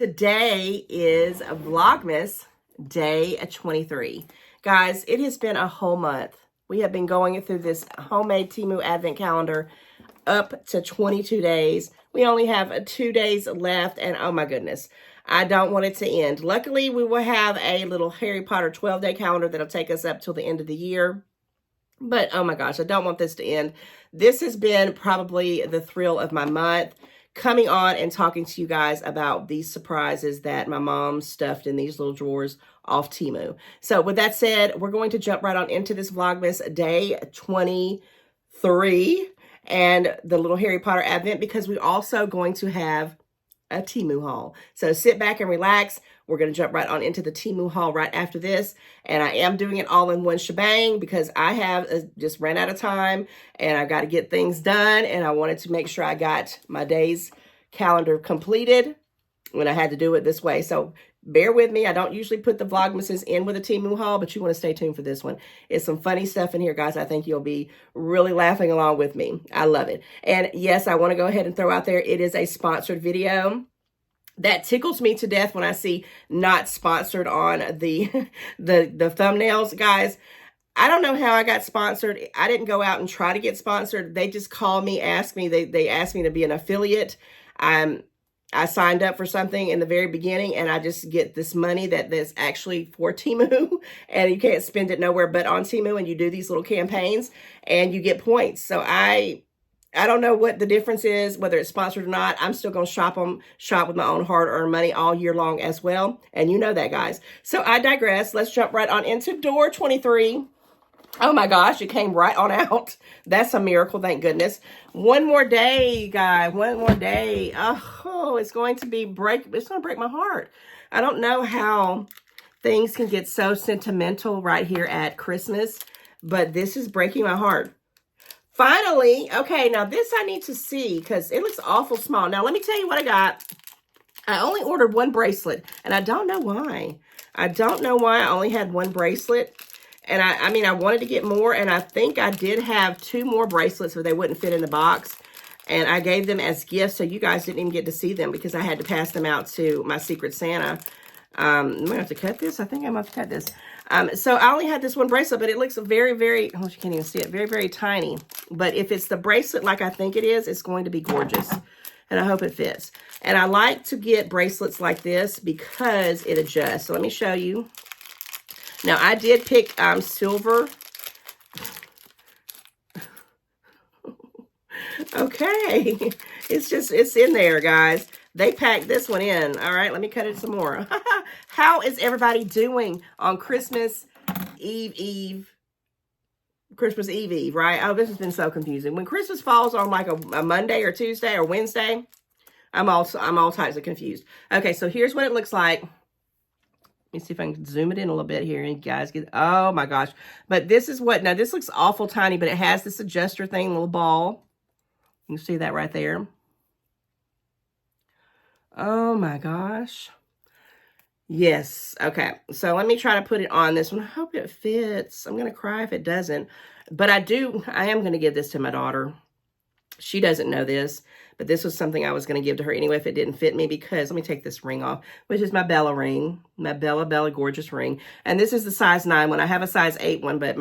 Today is a Vlogmas day 23. Guys, it has been a whole month. We have been going through this homemade Temu advent calendar up to 22 days. We only have 2 days left, and oh my goodness, I don't want it to end. Luckily, we will have a little Harry Potter 12-day calendar that'll take us up till the end of the year. But oh my gosh, I don't want this to end. This has been probably the thrill of my month, coming on and talking to you guys about these surprises that my mom stuffed in these little drawers off Temu. So with that said, we're going to jump right on into this Vlogmas day 23 and the little Harry Potter advent, because we're also going to have a Temu haul. So sit back and relax. We're going to jump right on into the Temu haul right after this. And I am doing it all in one shebang because I have just ran out of time and I got to get things done. And I wanted to make sure I got my day's calendar completed when I had to do it this way. So bear with me. I don't usually put the Vlogmases in with a Temu haul, but you want to stay tuned for this one. It's some funny stuff in here, guys. I think you'll be really laughing along with me. I love it. And yes, I want to go ahead and throw out there, it is a sponsored video. That tickles me to death when I see not sponsored on the thumbnails, guys. I don't know how I got sponsored. I didn't go out and try to get sponsored. They just called me, asked me. They asked me to be an affiliate. I signed up for something in the very beginning, and I just get this money that's actually for Temu, and you can't spend it nowhere but on Temu, and you do these little campaigns, and you get points. So I don't know what the difference is, whether it's sponsored or not. I'm still going to shop with my own hard-earned money all year long as well, and you know that, guys. So I digress. Let's jump right on into door 23. Oh my gosh, it came right on out. That's a miracle, thank goodness. One more day, guys. One more day. Oh, it's going to break my heart. I don't know how things can get so sentimental right here at Christmas, but this is breaking my heart. Finally, okay, now this I need to see because it looks awful small. Now, let me tell you what I got. I only ordered one bracelet, and I don't know why. I don't know why I only had one bracelet. And I mean, I wanted to get more, and I think I did have 2 more bracelets, but they wouldn't fit in the box. And I gave them as gifts, so you guys didn't even get to see them because I had to pass them out to my Secret Santa. I'm going to have to cut this. I think I'm going to have to cut this. So I only had this one bracelet, but it looks very, very, oh, you can't even see it, very, very tiny. But if it's the bracelet like I think it is, it's going to be gorgeous. And I hope it fits. And I like to get bracelets like this because it adjusts. So let me show you. Now, I did pick silver. Okay. It's in there, guys. They packed this one in. All right, let me cut it some more. How is everybody doing on Christmas Eve, right? Oh, this has been so confusing. When Christmas falls on like a Monday or Tuesday or Wednesday, I'm all types of confused. Okay, so here's what it looks like. Let me see if I can zoom it in a little bit here and you guys get, oh my gosh. But this is what, now this looks awful tiny, but it has this adjuster thing, little ball. You can see that right there. Oh my gosh. Yes. Okay. So let me try to put it on this one. I hope it fits. I'm going to cry if it doesn't. But I am going to give this to my daughter. She doesn't know this, but this was something I was going to give to her anyway if it didn't fit me, because let me take this ring off, which is my Bella ring, my Bella gorgeous ring. And this is the size 9 one. I have a size 8 one, but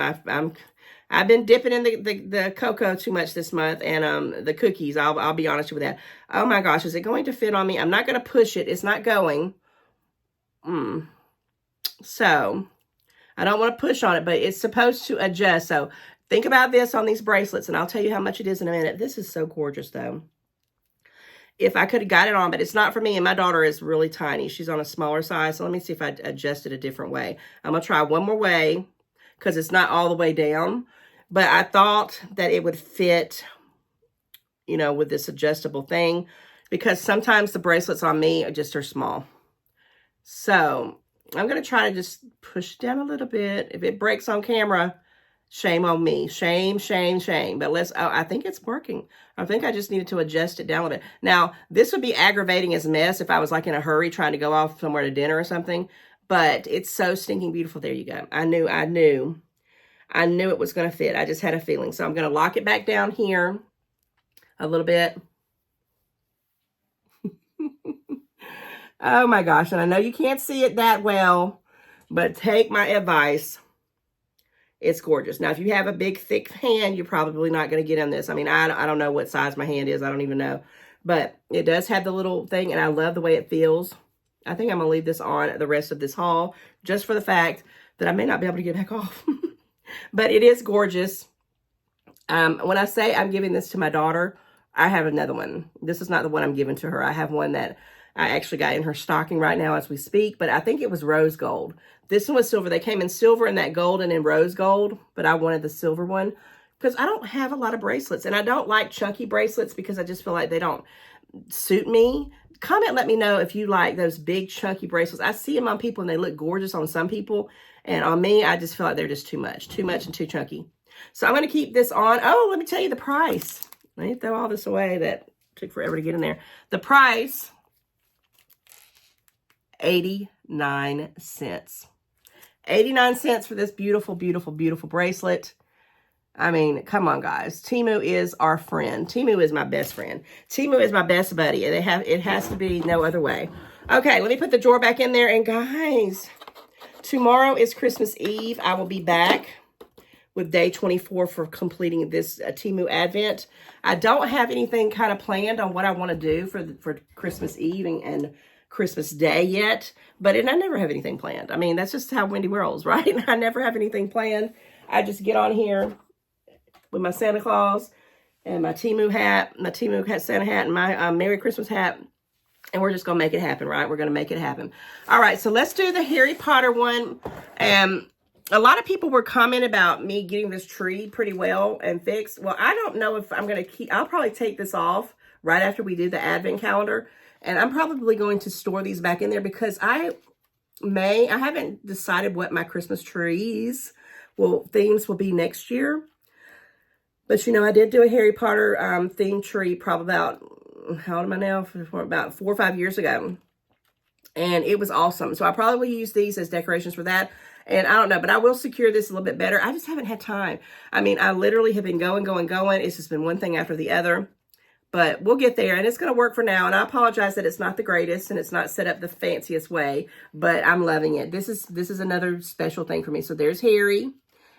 I've been dipping in the cocoa too much this month, and the cookies. I'll be honest with that. Oh my gosh, is it going to fit on me? I'm not going to push it. It's not going. So I don't want to push on it, but it's supposed to adjust. So think about this on these bracelets, and I'll tell you how much it is in a minute. This is so gorgeous, though. If I could have got it on, but it's not for me, and my daughter is really tiny. She's on a smaller size, so let me see if I adjust it a different way. I'm going to try one more way because it's not all the way down, but I thought that it would fit, you know, with this adjustable thing, because sometimes the bracelets on me are small. So I'm going to try to just push it down a little bit. If it breaks on camera, shame on me. Shame. But I think it's working. I think I just needed to adjust it down a bit. Now, this would be aggravating as mess if I was like in a hurry trying to go off somewhere to dinner or something. But it's so stinking beautiful. There you go. I knew it was going to fit. I just had a feeling. So I'm going to lock it back down here a little bit. Oh my gosh. And I know you can't see it that well, but take my advice. It's gorgeous. Now, if you have a big, thick hand, you're probably not going to get in this. I mean, I don't know what size my hand is. I don't even know. But it does have the little thing, and I love the way it feels. I think I'm going to leave this on the rest of this haul, just for the fact that I may not be able to get back off. But it is gorgeous. When I say I'm giving this to my daughter, I have another one. This is not the one I'm giving to her. I have one that I actually got in her stocking right now as we speak, but I think it was rose gold. This one was silver. They came in silver and that gold and in rose gold, but I wanted the silver one because I don't have a lot of bracelets, and I don't like chunky bracelets because I just feel like they don't suit me. Comment, let me know if you like those big chunky bracelets. I see them on people and they look gorgeous on some people, and on me, I just feel like they're just too much and too chunky. So I'm going to keep this on. Oh, let me tell you the price. Let me throw all this away that took forever to get in there. The price, 89 cents. 89 cents for this beautiful, beautiful, beautiful bracelet. I mean, come on, guys. Temu is our friend. Temu is my best friend. Temu is my best buddy. And it has to be no other way. Okay, let me put the drawer back in there. And guys, tomorrow is Christmas Eve. I will be back with day 24 for completing this Temu Advent. I don't have anything kind of planned on what I want to do for Christmas Eve and Christmas Day yet, but I never have anything planned. I mean, that's just how Wendy rolls, right? I never have anything planned. I just get on here with my Santa Claus and my Temu hat, Santa hat, and my Merry Christmas hat, and we're just going to make it happen, right? We're going to make it happen. All right, so let's do the Harry Potter one. A lot of people were commenting about me getting this tree pretty well and fixed. Well, I don't know if I'm going to keep, I'll probably take this off right after we do the Advent calendar. And I'm probably going to store these back in there because I haven't decided what my Christmas themes will be next year. But, you know, I did do a Harry Potter theme tree probably about, how old am I now? About 4 or 5 years ago. And it was awesome. So I probably will use these as decorations for that. And I don't know, but I will secure this a little bit better. I just haven't had time. I mean, I literally have been going. It's just been one thing after the other. But we'll get there, and it's going to work for now. And I apologize that it's not the greatest, and it's not set up the fanciest way, but I'm loving it. This is another special thing for me. So there's Harry.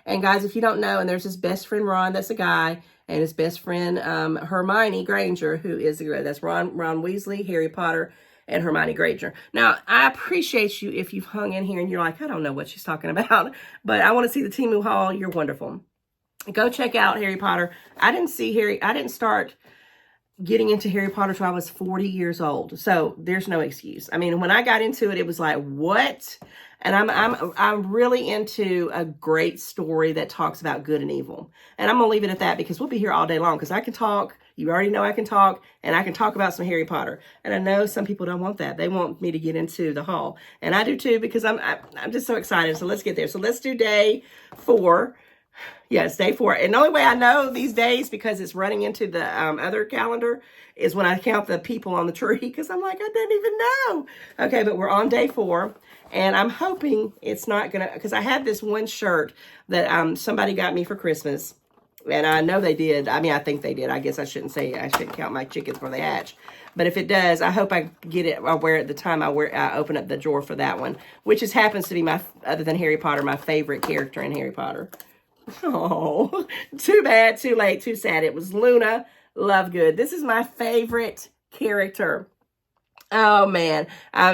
And guys, if you don't know, and there's his best friend, Ron, that's a guy, and his best friend, Hermione Granger, who is a girl. That's Ron Weasley, Harry Potter, and Hermione Granger. Now, I appreciate you if you've hung in here and you're like, I don't know what she's talking about, but I want to see the Temu haul. You're wonderful. Go check out Harry Potter. I didn't start getting into Harry Potter till I was 40 years old. So there's no excuse. I mean, when I got into it, it was like, what? And I'm really into a great story that talks about good and evil. And I'm going to leave it at that because we'll be here all day long because I can talk. You already know I can talk, and I can talk about some Harry Potter. And I know some people don't want that. They want me to get into the haul. And I do too because I'm just so excited. So let's get there. So let's do day 4. Yes, day 4. And the only way I know these days, because it's running into the other calendar, is when I count the people on the tree, because I'm like, I didn't even know. Okay, but we're on day 4, and I'm hoping it's not going to, because I had this one shirt that somebody got me for Christmas, and I know they did. I mean, I think they did. I guess I shouldn't count my chickens before they hatch. But if it does, I hope I get it, I'll wear it the time I open up the drawer for that one, which happens to be other than Harry Potter, my favorite character in Harry Potter. Oh, too bad, too late, too sad. It was Luna Lovegood. This is my favorite character. Oh, man.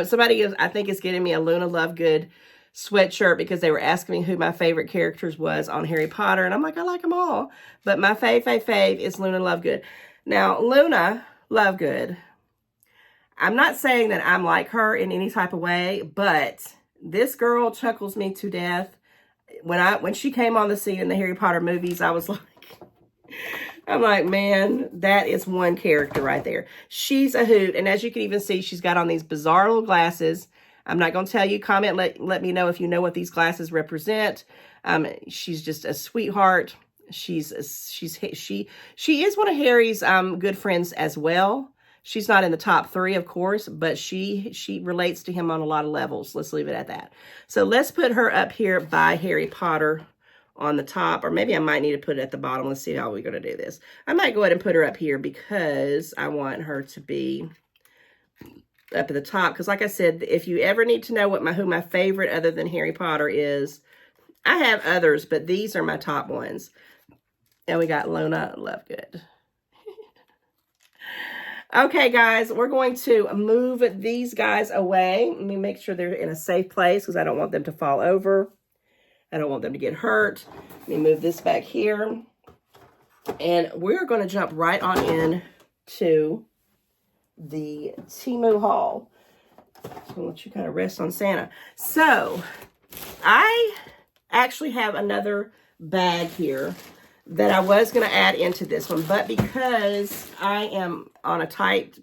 Somebody, I think, is getting me a Luna Lovegood sweatshirt because they were asking me who my favorite characters was on Harry Potter. And I'm like, I like them all. But my fave is Luna Lovegood. Now, Luna Lovegood, I'm not saying that I'm like her in any type of way, but this girl chuckles me to death. When she came on the scene in the Harry Potter movies, I was like, I'm like, man, that is one character right there. She's a hoot. And as you can even see, she's got on these bizarre little glasses. I'm not going to tell you. Comment, let me know if you know what these glasses represent. She's just a sweetheart. She is one of Harry's good friends as well. She's not in the top 3, of course, but she relates to him on a lot of levels. Let's leave it at that. So let's put her up here by Harry Potter on the top, or maybe I might need to put it at the bottom. Let's see how we're going to do this. I might go ahead and put her up here because I want her to be up at the top. Because like I said, if you ever need to know what who my favorite other than Harry Potter is, I have others, but these are my top ones. And we got Luna Lovegood. Okay, guys, we're going to move these guys away. Let me make sure they're in a safe place because I don't want them to fall over. I don't want them to get hurt. Let me move this back here. And we're going to jump right on in to the Temu haul. So I'll let you kind of rest on Santa. So I actually have another bag here that I was going to add into this one, but because I am on a tight,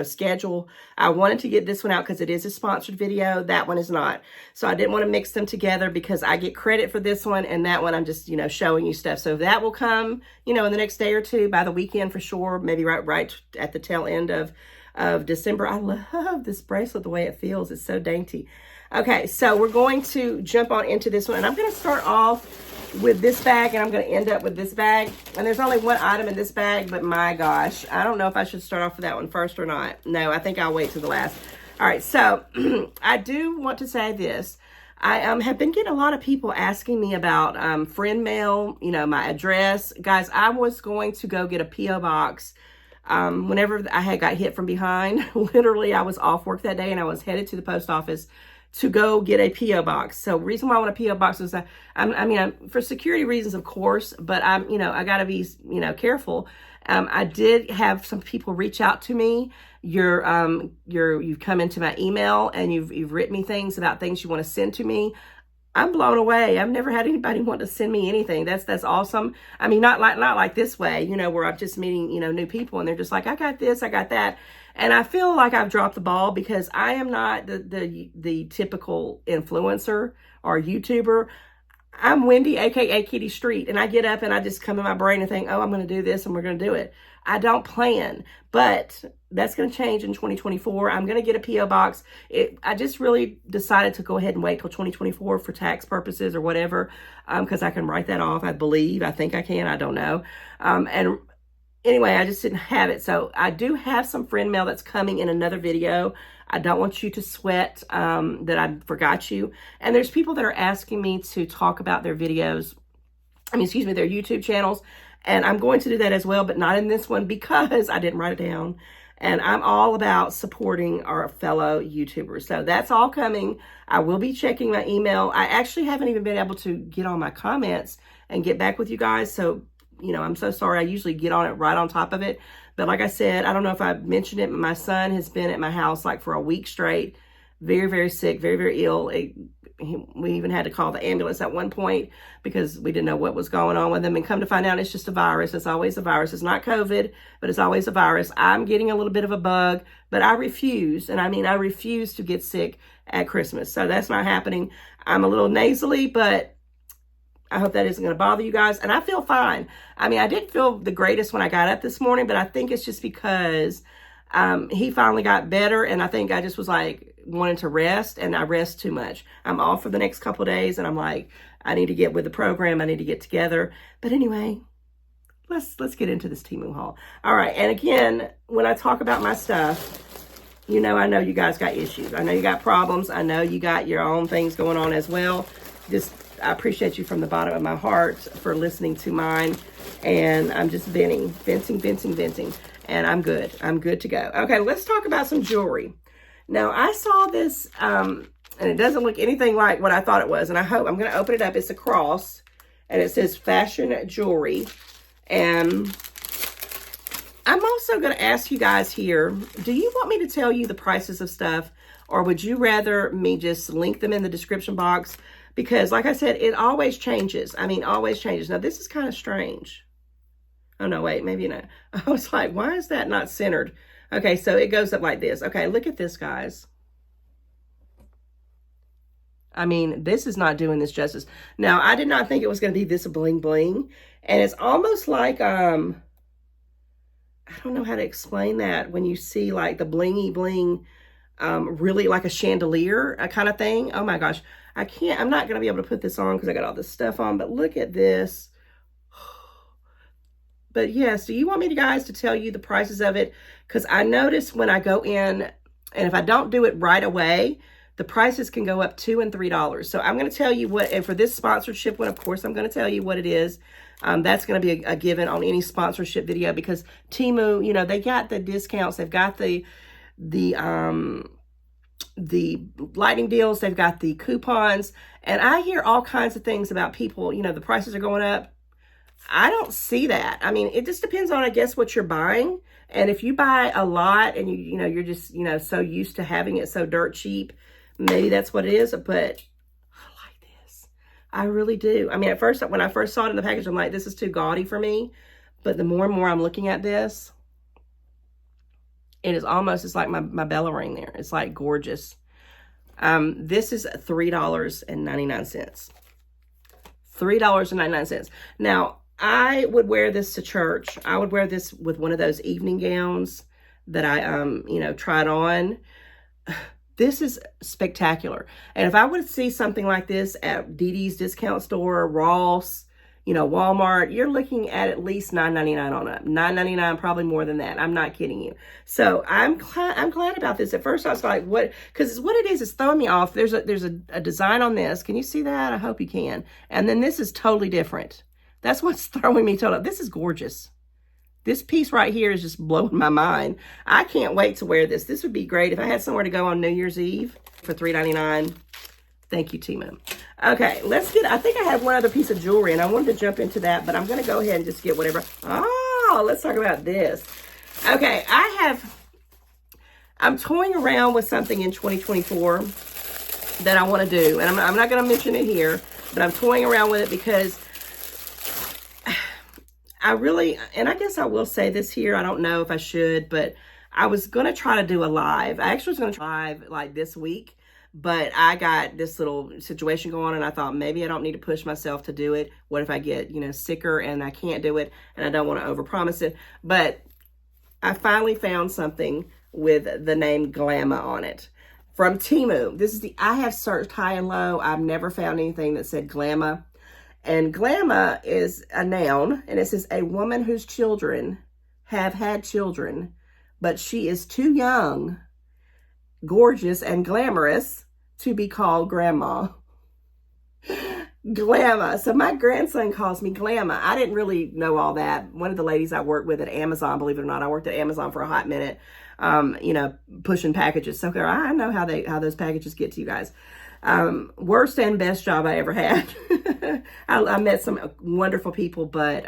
schedule, I wanted to get this one out because it is a sponsored video. That one is not. So I didn't want to mix them together because I get credit for this one, and that one I'm just, showing you stuff. So that will come, in the next day or two, by the weekend for sure, maybe right at the tail end of December. I love this bracelet, the way it feels. It's so dainty. Okay, so we're going to jump on into this one, and I'm going to start off with this bag, and I'm going to end up with this bag. And there's only one item in this bag, but my gosh, I don't know if I should start off with that one first or not. No, I think I'll wait to the last. All right, so I do want to say this. I have been getting a lot of people asking me about friend mail, my address. Guys, I was going to go get a P.O. box whenever I had got hit from behind. Literally, I was off work that day, and I was headed to the post office to go get a P.O. box. So reason why I want a P.O. box is that for security reasons, of course, but I got to be, careful. I did have some people reach out to me. You've come into my email and you've written me things about things you want to send to me. I'm blown away. I've never had anybody want to send me anything. That's awesome. I mean, not like this way, where I'm just meeting, new people and they're just like, I got this, I got that. And I feel like I've dropped the ball because I am not the typical influencer or YouTuber. I'm Wendy, aka Kitty Street, and I get up and I just come in my brain and think, oh, I'm going to do this and we're going to do it. I don't plan, but that's going to change in 2024. I'm going to get a P.O. box. I just really decided to go ahead and wait till 2024 for tax purposes or whatever, because I can write that off, I believe. I think I can. I don't know. And anyway, I just didn't have it. So I do have some friend mail that's coming in another video. I don't want you to sweat that I forgot you. And there's people that are asking me to talk about their videos, their YouTube channels. And I'm going to do that as well, but not in this one because I didn't write it down. And I'm all about supporting our fellow YouTubers. So that's all coming. I will be checking my email. I actually haven't even been able to get on my comments and get back with you guys. So, I'm so sorry. I usually get on it right on top of it. But like I said, I don't know if I mentioned it, but my son has been at my house like for a week straight. Very, very sick, very, very ill. We even had to call the ambulance at one point because we didn't know what was going on with him. And come to find out, it's just a virus. It's always a virus. It's not COVID, but it's always a virus. I'm getting a little bit of a bug, but I refuse. And I refuse to get sick at Christmas. So that's not happening. I'm a little nasally, but I hope that isn't going to bother you guys. And I feel fine. I didn't feel the greatest when I got up this morning, but I think it's just because he finally got better. And I think I just was like wanting to rest, and I rest too much. I'm off for the next couple of days, and I'm like, I need to get with the program. I need to get together. But anyway, let's get into this Temu haul. All right. And again, when I talk about my stuff, I know you guys got issues. I know you got problems. I know you got your own things going on as well. I appreciate you from the bottom of my heart for listening to mine. And I'm just venting. And I'm good. I'm good to go. Okay, let's talk about some jewelry. Now, I saw this, and it doesn't look anything like what I thought it was. And I'm going to open it up. It's a cross, and it says fashion jewelry. And I'm also going to ask you guys here, do you want me to tell you the prices of stuff, or would you rather me just link them in the description box? Because like I said, it always changes. Always changes. Now, this is kind of strange. Oh, no, wait, maybe not. I was like, why is that not centered? Okay, so it goes up like this. Okay, look at this, guys. This is not doing this justice. Now, I did not think it was going to be this bling bling. And it's almost like, I don't know how to explain that. When you see like the blingy bling, really like a chandelier kind of thing. Oh my gosh. I'm not going to be able to put this on because I got all this stuff on, but look at this. But yes, do you want me guys to tell you the prices of it? Because I noticed when I go in And if I don't do it right away, the prices can go up $2 and $3. So I'm going to tell you what, and for this sponsorship one, of course, I'm going to tell you what it is. That's going to be a given on any sponsorship video, because Temu, you know, they got the discounts. They've got the lightning deals. They've got the coupons. And I hear all kinds of things about people, you know, the prices are going up. I don't see that. I mean, it just depends on, I guess, what you're buying. And if you buy a lot and you know, you're just, you know, so used to having it so dirt cheap, maybe that's what it is. But I like this. I really do. I mean, at first, when I first saw it in the package, I'm like, this is too gaudy for me. But the more and more I'm looking at this, it is almost, it's like my Bella ring there. It's like gorgeous. This is $3.99. $3.99. Now, I would wear this to church. I would wear this with one of those evening gowns that I, you know, tried on. This is spectacular. And if I would see something like this at DD's discount store, Ross, you know, Walmart, you're looking at least $9.99 on up. $9.99, probably more than that. I'm not kidding you. So I'm glad about this. At first I was like, what? Because what it is throwing me off. There's a design on this. Can you see that? I hope you can. And then this is totally different. That's what's throwing me totally. This is gorgeous. This piece right here is just blowing my mind. I can't wait to wear this. This would be great if I had somewhere to go on New Year's Eve for $3.99. Thank you, Temu. Okay, let's get, I think I have one other piece of jewelry, and I wanted to jump into that, but I'm going to go ahead and just get whatever. Oh, let's talk about this. Okay, I'm toying around with something in 2024 that I want to do, and I'm not going to mention it here, but I'm toying around with it because I really, and I guess I will say this here, I don't know if I should, but I was going to try to do a live. I actually was going to try live like this week, but I got this little situation going on, and I thought maybe I don't need to push myself to do it. What if I get, you know, sicker and I can't do it, and I don't want to overpromise it? But I finally found something with the name Glamour on it from Temu. This is I have searched high and low. I've never found anything that said Glamour. And Glamour is a noun, and it says a woman whose children have had children, but she is too young, gorgeous, and glamorous to be called grandma. Glamour. So my grandson calls me Glamour. I didn't really know all that. One of the ladies I worked with at Amazon, believe it or not, I worked at Amazon for a hot minute, you know, pushing packages. So I know how those packages get to you guys. Worst and best job I ever had. I met some wonderful people, but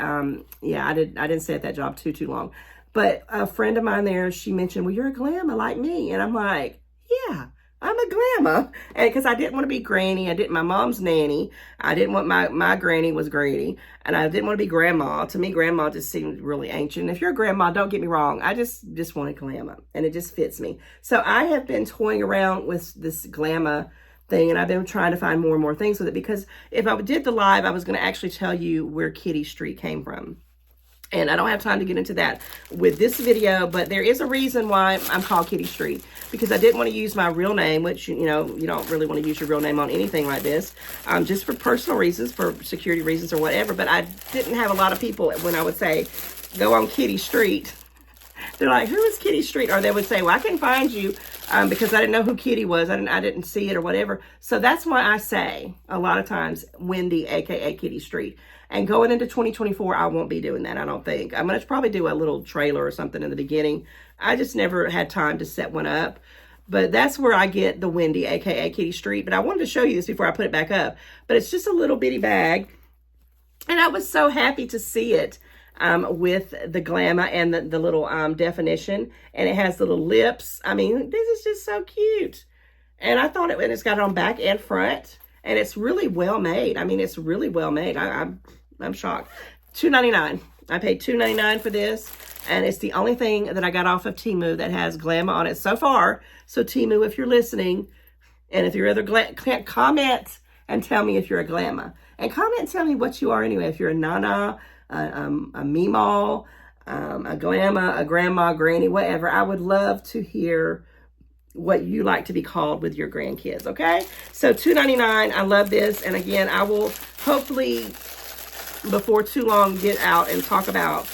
yeah, I didn't stay at that job too long. But a friend of mine there, she mentioned, well, you're a Glamour like me. And I'm like, yeah, I'm a Glamour. And because I didn't want to be granny. I didn't, my mom's nanny. I didn't want my granny was granny. And I didn't want to be grandma. To me, grandma just seemed really ancient. If you're a grandma, don't get me wrong. I just wanted Glamour, and it just fits me. So I have been toying around with this Glamour thing, and I've been trying to find more and more things with it, because if I did the live, I was going to actually tell you where Kitty Street came from. And I don't have time to get into that with this video, but there is a reason why I'm called Kitty Street, because I didn't want to use my real name, which, you know, you don't really want to use your real name on anything like this, just for personal reasons, for security reasons or whatever. But I didn't have a lot of people when I would say, go on Kitty Street. They're like, who is Kitty Street? Or they would say, well, I can find you because I didn't know who Kitty was. I didn't see it or whatever. So that's why I say a lot of times Wendy, aka Kitty Street. And going into 2024, I won't be doing that, I don't think. I'm going to probably do a little trailer or something in the beginning. I just never had time to set one up. But that's where I get the Wendy, aka Kitty Street. But I wanted to show you this before I put it back up. But it's just a little bitty bag. And I was so happy to see it. With the Glamour and the little definition, and it has little lips. I mean, this is just so cute. And I thought it's got it on back and front, and it's really well made. I mean, it's really well made. I'm shocked. $2.99. I paid $2.99 for this, and it's the only thing that I got off of Temu that has Glamour on it so far. So Temu, if you're listening, and if you're comment and tell me if you're a Glamour, and comment and tell me what you are anyway. If you're a Nana, a Meemaw, a Glamour, a grandma, granny, whatever. I would love to hear what you like to be called with your grandkids, okay? So $2.99, I love this. And again, I will hopefully, before too long, get out and talk about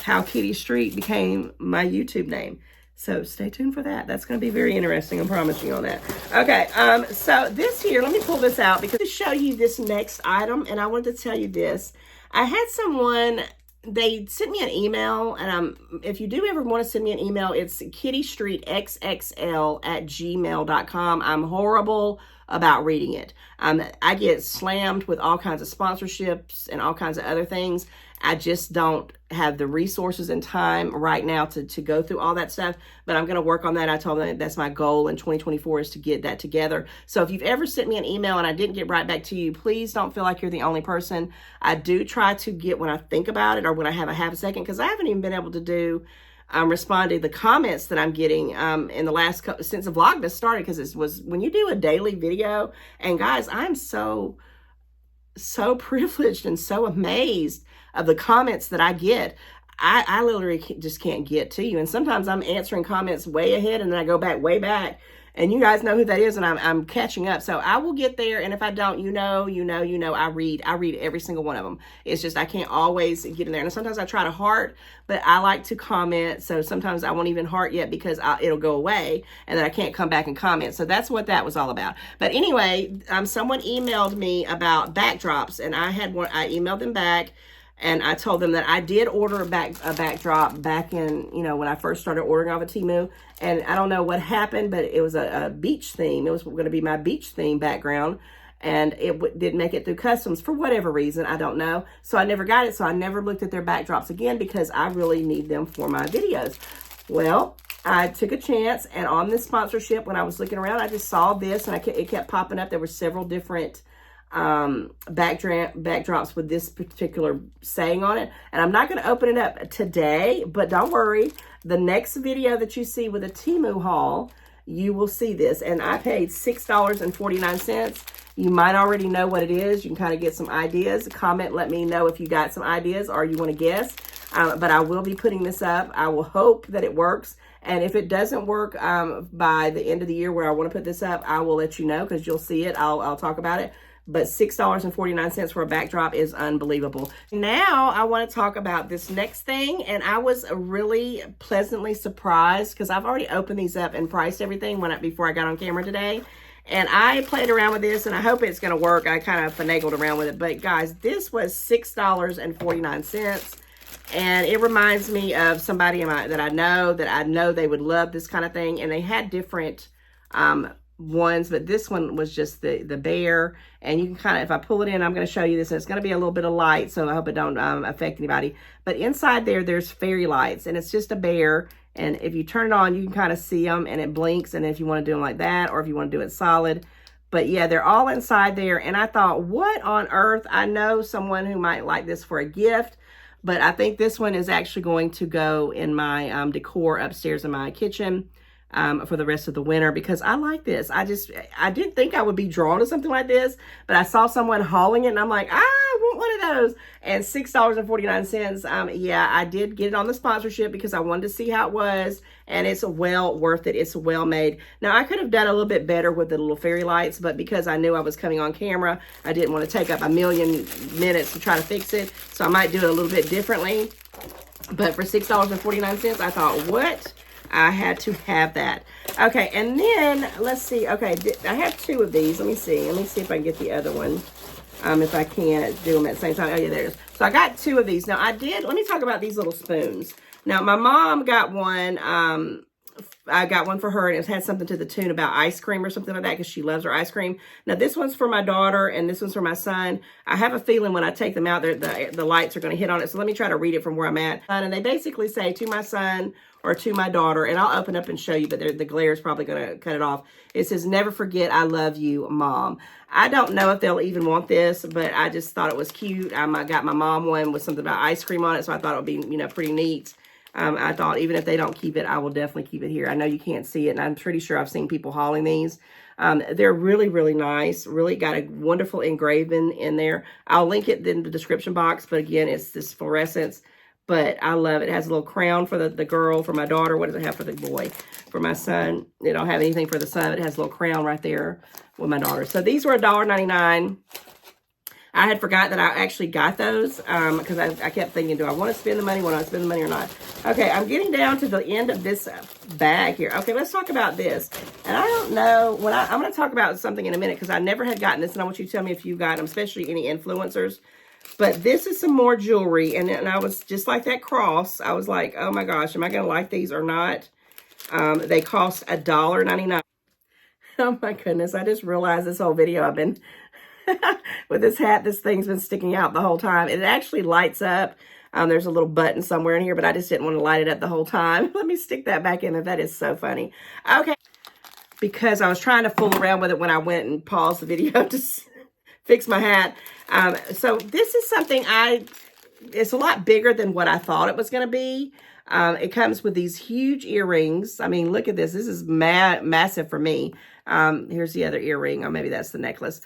how Kitty Street became my YouTube name. So stay tuned for that. That's going to be very interesting. I promise you on that. Okay, so this here, let me pull this out because to show you this next item, and I wanted to tell you this. I had someone, they sent me an email, and if you do ever want to send me an email, it's kittystreetxxl@gmail.com. I'm horrible about reading it. I get slammed with all kinds of sponsorships and all kinds of other things. I just don't have the resources and time right now to go through all that stuff, but I'm going to work on that. I told them that's my goal in 2024 is to get that together. So if you've ever sent me an email and I didn't get right back to you, please don't feel like you're the only person. I do try to get when I think about it or when I have a half a second, because I haven't even been able to do respond to the comments that I'm getting in the last couple, since the Vlogmas started, because it was when you do a daily video, and guys, I'm so privileged and so amazed of the comments that I get. I literally just can't get to you. And sometimes I'm answering comments way ahead and then I go back way back. And you guys know who that is, and I'm catching up. So I will get there, and if I don't, I read every single one of them. It's just I can't always get in there. And sometimes I try to heart, but I like to comment. So sometimes I won't even heart yet because it'll go away, and then I can't come back and comment. So that's what that was all about. But anyway, someone emailed me about backdrops, and I emailed them back. And I told them that I did order a backdrop back in, when I first started ordering off of Temu. And I don't know what happened, but it was a beach theme. It was going to be my beach theme background. And it didn't make it through customs for whatever reason. I don't know. So I never got it. So I never looked at their backdrops again because I really need them for my videos. Well, I took a chance. And on this sponsorship, when I was looking around, I just saw this. And it kept popping up. There were several different backdrops with this particular saying on it, and I'm not going to open it up today, but don't worry, the next video that you see with a Temu haul, you will see this. And I paid $6.49. You might already know what it is. You can kind of get some ideas. Comment, let me know if you got some ideas or you want to guess. But I will be putting this up. I will hope that it works. And if it doesn't work by the end of the year where I want to put this up, I will let you know because you'll see it. I'll talk about it. But $6.49 for a backdrop is unbelievable. Now I want to talk about this next thing. And I was really pleasantly surprised because I've already opened these up and priced everything before I got on camera today. And I played around with this and I hope it's going to work. I kind of finagled around with it. But guys, this was $6.49. And it reminds me of somebody that I know they would love this kind of thing. And they had different ones, but this one was just the bear. And you can kind of, if I pull it in, I'm going to show you this, and it's going to be a little bit of light, so I hope it don't affect anybody. But inside there's fairy lights, and it's just a bear. And if you turn it on, you can kind of see them, and it blinks. And if you want to do them like that, or if you want to do it solid, but yeah, they're all inside there. And I thought, what on earth? I know someone who might like this for a gift, but I think this one is actually going to go in my decor upstairs in my kitchen for the rest of the winter, because I like this. I didn't think I would be drawn to something like this, but I saw someone hauling it and I'm like, I want one of those. And $6.49. Yeah, I did get it on the sponsorship because I wanted to see how it was, and it's well worth it. It's well made. Now I could have done a little bit better with the little fairy lights, but because I knew I was coming on camera, I didn't want to take up a million minutes to try to fix it. So I might do it a little bit differently. But for $6.49, I thought, what? I had to have that. Okay, and then let's see. Okay, I have two of these. Let me see if I can get the other one. If I can do them at the same time. Oh yeah, there it is. So I got two of these. Now let me talk about these little spoons. Now my mom got one. I got one for her, and it had something to the tune about ice cream or something like that because she loves her ice cream. Now this one's for my daughter, and this one's for my son. I have a feeling when I take them out, the lights are going to hit on it. So let me try to read it from where I'm at. And they basically say, to my son or to my daughter, and I'll open up and show you, but the glare is probably going to cut it off. It says, never forget, I love you, Mom. I don't know if they'll even want this, but I just thought it was cute. I got my mom one with something about ice cream on it, so I thought it would be, pretty neat. I thought even if they don't keep it, I will definitely keep it here. I know you can't see it, and I'm pretty sure I've seen people hauling these. They're really, really nice. Really got a wonderful engraving in there. I'll link it in the description box, but again, it's this fluorescence. But I love it. It has a little crown for the girl, for my daughter. What does it have for the boy? For my son, it don't have anything for the son. It has a little crown right there with my daughter. So these were $1.99. I had forgot that I actually got those because I kept thinking, do I want to spend the money? Will I spend the money or not? Okay, I'm getting down to the end of this bag here. Okay, let's talk about this. And I don't know, I'm going to talk about something in a minute because I never had gotten this, and I want you to tell me if you got them, especially any influencers. But this is some more jewelry, and I was just like that cross. I was like, oh my gosh, am I going to like these or not? They cost $1.99. Oh my goodness, I just realized this whole video I've been with this hat, this thing's been sticking out the whole time. It actually lights up. There's a little button somewhere in here, but I just didn't want to light it up the whole time. Let me stick that back in there. That is so funny. Okay, because I was trying to fool around with it when I went and paused the video to fix my hat. So this is something it's a lot bigger than what I thought it was going to be. It comes with these huge earrings. I mean, look at this. This is massive for me. Here's the other earring. Or maybe that's the necklace.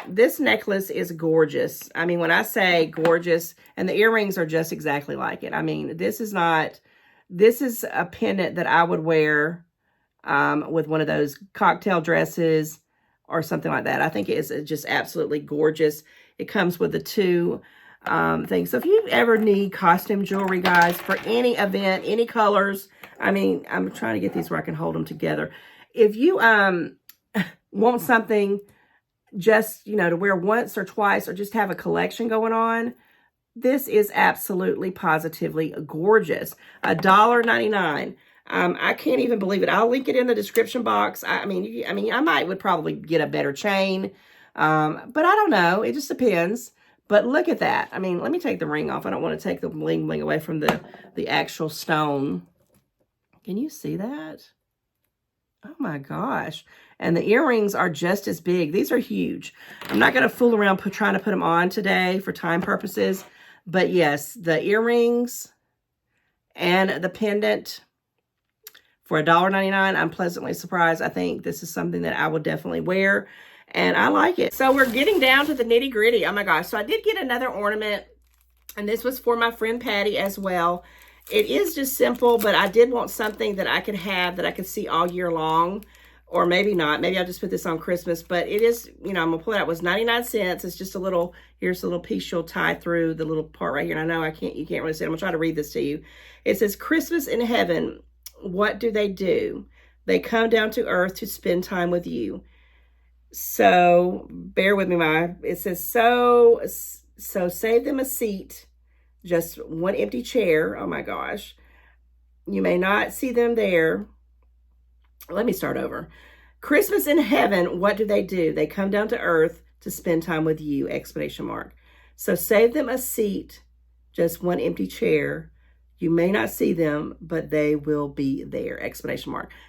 This necklace is gorgeous. I mean, when I say gorgeous, and the earrings are just exactly like it. I mean, this is a pendant that I would wear with one of those cocktail dresses or something like that. I think it is just absolutely gorgeous. It comes with the two things. So if you ever need costume jewelry, guys, for any event, any colors, I mean, I'm trying to get these where I can hold them together. If you want something just, to wear once or twice or just have a collection going on, this is absolutely positively gorgeous. $1.99. I can't even believe it. I'll link it in the description box. I mean, I would probably get a better chain, but I don't know. It just depends. But look at that. I mean, let me take the ring off. I don't want to take the bling bling away from the actual stone. Can you see that? Oh my gosh. And the earrings are just as big. These are huge. I'm not going to fool around trying to put them on today for time purposes. But yes, the earrings and the pendant for $1.99, I'm pleasantly surprised. I think this is something that I will definitely wear. And I like it. So we're getting down to the nitty gritty. Oh my gosh. So I did get another ornament. And this was for my friend Patty as well. It is just simple, but I did want something that I could have that I could see all year long. Or maybe not. Maybe I'll just put this on Christmas. But it is, I'm going to pull it out. It was 99 cents. It's just a little, here's a little piece you'll tie through the little part right here. And I know you can't really see it. I'm going to try to read this to you. It says, Christmas in heaven, what do? They come down to earth to spend time with you. So bear with me, it says, so save them a seat, just one empty chair. Oh my gosh. You may not see them there. Let me start over. Christmas in heaven, what do? They come down to earth to spend time with you, ! So save them a seat, just one empty chair. You may not see them, but they will be there, !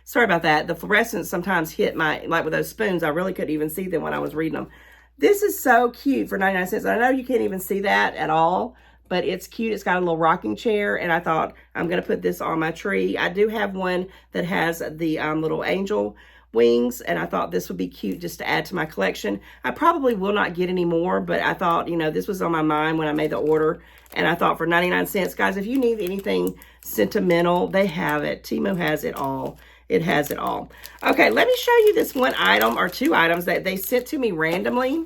Sorry about that. The fluorescence sometimes hit like with those spoons, I really couldn't even see them when I was reading them. This is so cute for 99 cents. I know you can't even see that at all, but it's cute. It's got a little rocking chair, and I thought I'm going to put this on my tree. I do have one that has the little angel wings, and I thought this would be cute just to add to my collection. I probably will not get any more, but I thought, this was on my mind when I made the order, and I thought for 99 cents, guys, if you need anything sentimental, they have it. Temu has it all. It has it all. Okay, let me show you this one item or two items that they sent to me randomly.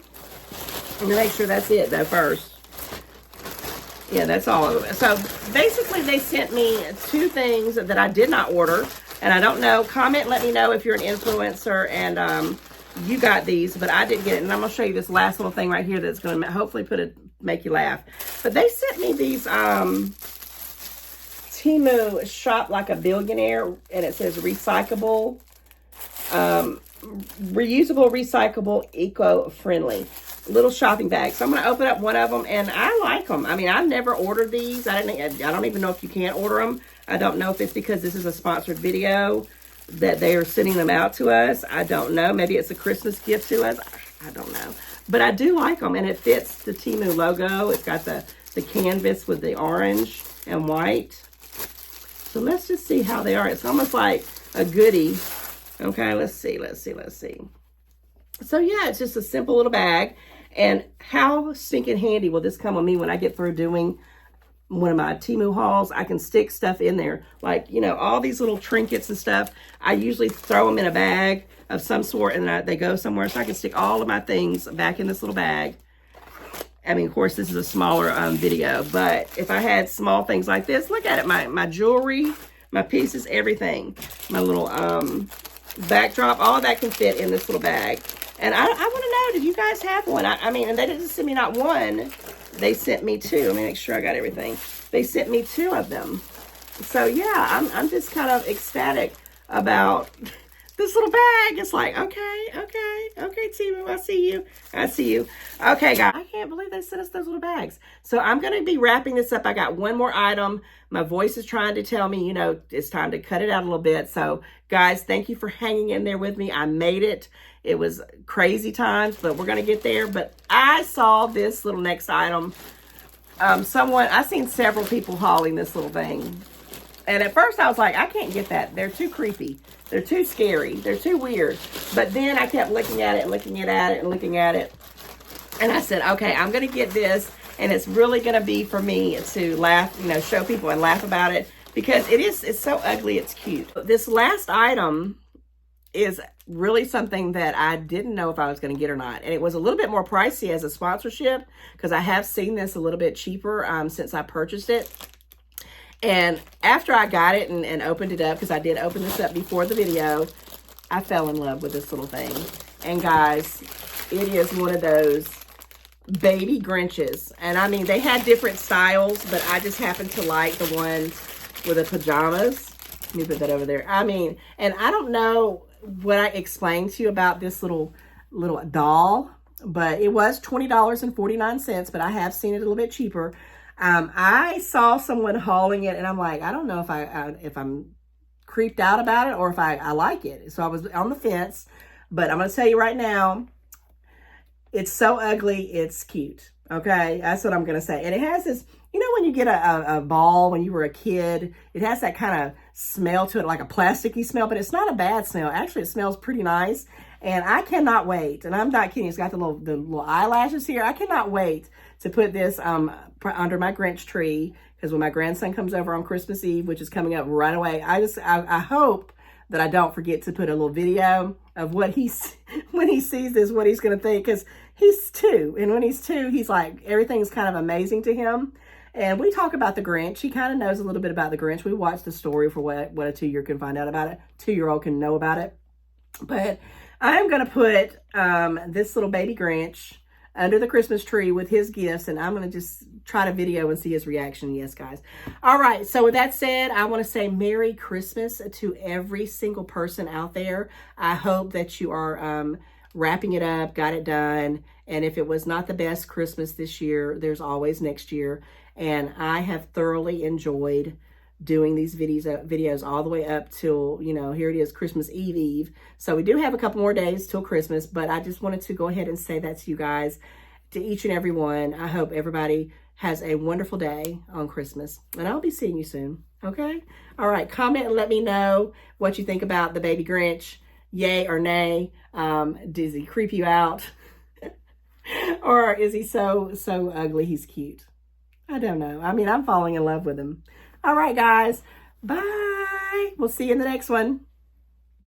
Let me make sure that's it, though, first. Yeah, that's all of it. So basically, they sent me two things that I did not order. And I don't know. Comment, let me know if you're an influencer and you got these, but I didn't get it. And I'm going to show you this last little thing right here that's going to hopefully make you laugh. But they sent me these Temu Shop Like a Billionaire, and it says recyclable, reusable, recyclable, eco-friendly little shopping bags. So I'm going to open up one of them, and I like them. I mean, I've never ordered these. I don't even know if you can order them. I don't know if it's because this is a sponsored video that they are sending them out to us. I don't know. Maybe it's a Christmas gift to us. I don't know. But I do like them, and it fits the Temu logo. It's got the canvas with the orange and white. So let's just see how they are. It's almost like a goodie. Okay, let's see. So yeah, it's just a simple little bag. And how stinking handy will this come with me when I get through doing one of my Temu hauls? I can stick stuff in there. Like, all these little trinkets and stuff. I usually throw them in a bag of some sort and they go somewhere. So I can stick all of my things back in this little bag. I mean, of course, this is a smaller video, but if I had small things like this, look at it, my jewelry, my pieces, everything, my little backdrop, all of that can fit in this little bag. And I want to know, did you guys have one? I mean, and they didn't send me not one, they sent me two. Let me make sure I got everything. They sent me two of them. So yeah, I'm just kind of ecstatic about this little bag. It's like, okay, Temu, I see you. I see you. Okay, guys, I can't believe they sent us those little bags. So I'm going to be wrapping this up. I got one more item. My voice is trying to tell me, you know, it's time to cut it out a little bit. So guys, thank you for hanging in there with me. I made it. It was crazy times, but we're going to get there. But I saw this little next item. I've seen several people hauling this little thing. And at first I was like, I can't get that. They're too creepy. They're too scary. They're too weird. But then I kept looking at it and looking at it and looking at it. And I said, okay, I'm going to get this. And it's really going to be for me to laugh, you know, show people and laugh about it. Because it's so ugly, it's cute. This last item is really something that I didn't know if I was going to get or not. And it was a little bit more pricey as a sponsorship, because I have seen this a little bit cheaper since I purchased it. And after I got it and opened it up, because I did open this up before the video, I fell in love with this little thing. And guys, it is one of those baby Grinches. And I mean, they had different styles, but I just happen to like the ones with the pajamas. Let me put that over there. I mean, and I don't know what I explained to you about this little doll, but it was $20.49, but I have seen it a little bit cheaper. I saw someone hauling it, and I'm like, I don't know if I'm creeped out about it or if I like it. So I was on the fence, but I'm going to tell you right now, it's so ugly, it's cute. Okay, that's what I'm going to say. And it has this, you know, when you get a ball when you were a kid, it has that kind of smell to it, like a plasticky smell, but it's not a bad smell. Actually, it smells pretty nice. And I cannot wait. And I'm not kidding. It's got the little eyelashes here. I cannot wait to put this under my Grinch tree, because when my grandson comes over on Christmas Eve, which is coming up right away, I hope that I don't forget to put a little video of what when he sees this, what he's going to think, because he's 2. And when he's 2, he's like, everything's kind of amazing to him. And we talk about the Grinch. He kind of knows a little bit about the Grinch. We watch the story for what a 2-year can find out about it. 2-year-old can know about it. But I'm going to put this little baby Grinch under the Christmas tree with his gifts, and I'm going to just try to video and see his reaction. Yes, guys. All right. So with that said, I want to say Merry Christmas to every single person out there. I hope that you are wrapping it up, got it done. And if it was not the best Christmas this year, there's always next year. And I have thoroughly enjoyed doing these videos all the way up till, you know, here it is, Christmas Eve. So we do have a couple more days till Christmas, but I just wanted to go ahead and say that to you guys, to each and every one. I hope everybody has a wonderful day on Christmas, and I'll be seeing you soon. Okay. All right. Comment and let me know what you think about the baby Grinch. Yay or nay? Does he creep you out? Or is he so ugly he's cute? I don't know. I mean, I'm falling in love with him. All right, guys. Bye. We'll see you in the next one.